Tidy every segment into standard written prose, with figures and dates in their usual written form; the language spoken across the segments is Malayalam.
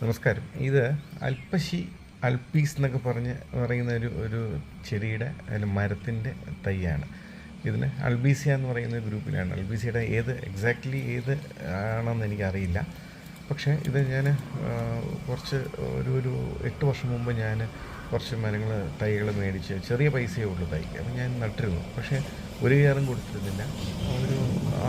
നമസ്കാരം. ഇത് അൽപ്പശി അൽപ്പീസ് എന്നൊക്കെ പറയുന്ന ഒരു ചെടിയുടെ മരത്തിൻ്റെ തൈയാണ്. ഇതിന് അൽബീസിയ എന്ന് പറയുന്ന ഗ്രൂപ്പിലാണ്. അൽബീസിയുടെ എക്സാക്ട്ലി ഏത് ആണെന്ന് എനിക്കറിയില്ല. പക്ഷേ ഇത് ഞാൻ കുറച്ച് ഒരു 8 വർഷം മുമ്പ് ഞാൻ കുറച്ച് തൈകൾ മേടിച്ച്, ചെറിയ പൈസയേ ഉള്ളൂ തൈക്ക്. അപ്പം ഞാൻ നട്ടിരുന്നു. പക്ഷേ ഒരു കെയറും കൊടുത്തിരുന്നില്ല. ഒരു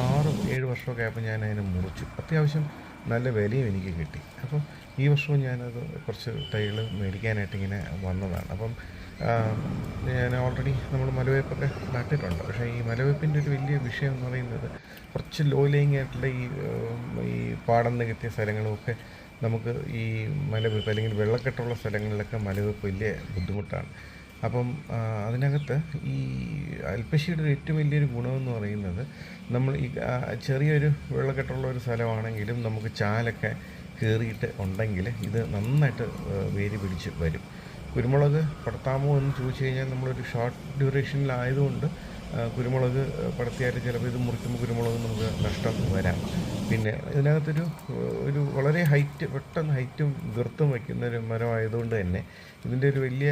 6-7 വർഷമൊക്കെ ആയപ്പോൾ ഞാൻ അതിനെ മുറിച്ചു. അത്യാവശ്യം നല്ല വിലയും എനിക്ക് കിട്ടി. അപ്പം ഈ വർഷവും ഞാനത് കുറച്ച് തൈകൾ മേടിക്കാനായിട്ട് ഇങ്ങനെ വന്നതാണ്. അപ്പം ഞാൻ ഓൾറെഡി നമ്മൾ മലവേപ്പൊക്കെ നട്ടിട്ടുണ്ട്. പക്ഷേ ഈ മലവേപ്പിൻ്റെ ഒരു വലിയ വിഷയം എന്ന് പറയുന്നത് കുറച്ച് ലോ ലേയിങ് ആയിട്ടുള്ള ഈ പാടം നികത്തിയ സ്ഥലങ്ങളുമൊക്കെ നമുക്ക് ഈ മലവേപ്പ് അല്ലെങ്കിൽ വെള്ളക്കെട്ടുള്ള സ്ഥലങ്ങളിലൊക്കെ മലവേപ്പ് വലിയ ബുദ്ധിമുട്ടാണ്. അപ്പം അതിനകത്ത് ഈ അൽപ്പശിയുടെ ഏറ്റവും വലിയൊരു ഗുണമെന്ന് പറയുന്നത്, നമ്മൾ ഈ ചെറിയൊരു വെള്ളക്കെട്ടുള്ള ഒരു സ്ഥലമാണെങ്കിലും നമുക്ക് ചാലൊക്കെ കയറിയിട്ട് ഉണ്ടെങ്കിൽ ഇത് നന്നായിട്ട് വേര് പിടിച്ച് വരും. കുരുമുളക് പടർത്താമോ എന്ന് ചോദിച്ചു കഴിഞ്ഞാൽ നമ്മളൊരു ഷോർട്ട് ഡ്യൂറേഷനിലായതുകൊണ്ട് കുരുമുളക് പടർത്തിയാൽ ചിലപ്പോൾ ഇത് മുറിക്കുമ്പോൾ കുരുമുളക് നമുക്ക് നഷ്ടം വരാം. പിന്നെ ഇതിനകത്തൊരു വളരെ പെട്ടെന്ന് ഹൈറ്റും ഗർത്തും വയ്ക്കുന്ന ഒരു മരമായതുകൊണ്ട് തന്നെ ഇതിൻ്റെ ഒരു വലിയ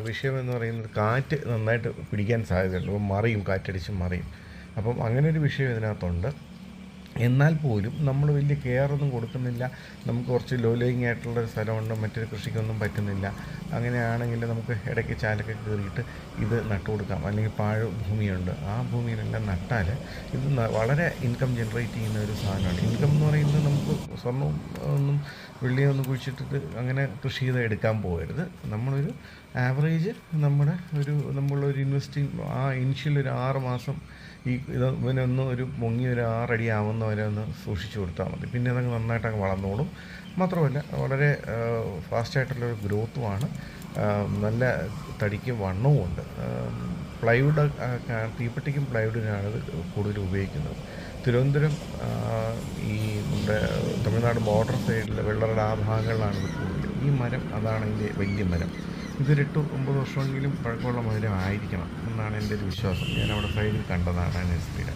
വിഷയമെന്ന് പറയുന്നത് കാറ്റ് നന്നായിട്ട് പിടിക്കാൻ സാധ്യതയുണ്ട്. അപ്പം മറിയും, കാറ്റടിച്ച് മറിയും. അപ്പം അങ്ങനെ ഒരു വിഷയം ഇതിനകത്തുണ്ട്. എന്നാൽ പോലും നമ്മൾ വലിയ കെയറൊന്നും കൊടുക്കുന്നില്ല. നമുക്ക് കുറച്ച് ലോ ലേയിങ് ആയിട്ടുള്ളൊരു സ്ഥലമുണ്ട്, മറ്റൊരു കൃഷിക്കൊന്നും പറ്റുന്നില്ല. അങ്ങനെയാണെങ്കിൽ നമുക്ക് ഇടയ്ക്ക് ചാലൊക്കെ കയറിയിട്ട് ഇത് നട്ടു കൊടുക്കാം. അല്ലെങ്കിൽ ഭൂമിയുണ്ട്, ആ ഭൂമിയിലെല്ലാം നട്ടാൽ ഇത് വളരെ ഇൻകം ജനറേറ്റ് ചെയ്യുന്ന ഒരു സാധനമാണ്. ഇൻകം എന്ന് പറയുന്നത് നമുക്ക് സ്വർണ്ണവും ഒന്നും വെള്ളിയൊന്നും കുഴിച്ചിട്ടിട്ട് അങ്ങനെ കൃഷി ചെയ്ത് എടുക്കാൻ പോകരുത്. നമ്മളൊരു ആവറേജ് നമ്മളൊരു ഇനിഷ്യൽ ഒരു 6 മാസം ഇവനൊന്ന് പൊങ്ങി ഒരു 6 അടി ആവുന്ന വരെ ഒന്ന് സൂക്ഷിച്ചു കൊടുത്താൽ മതി. പിന്നെ അതങ്ങ് നന്നായിട്ടങ്ങ് വളർന്നോളും. മാത്രമല്ല വളരെ ഫാസ്റ്റായിട്ടുള്ളൊരു ഗ്രോത്തുമാണ്. നല്ല തടിക്ക് വണ്ണവും ഉണ്ട്. പ്ലൈവുഡ്, തീപ്പെട്ടിക്കും പ്ലൈവുഡിനാണ് ഇത് കൂടുതൽ ഉപയോഗിക്കുന്നത്. തിരുവനന്തപുരം നമ്മുടെ തമിഴ്നാട് ബോർഡർ സൈഡിൽ വെള്ളറട ആ ഭാഗങ്ങളിലാണ് ഇത് കൂടുതൽ. ഈ മരം അതാണ് ഇതിൻ്റെ വലിയ മരം. ഇതൊരു 8-9 വർഷമെങ്കിലും പഴക്കമുള്ള മരം ആയിരിക്കണം എന്നാണ് എൻ്റെ ഒരു വിശ്വാസം. ഞാനവിടെ സൈഡിൽ കണ്ടതാണ് നഴ്സറിയുടെ.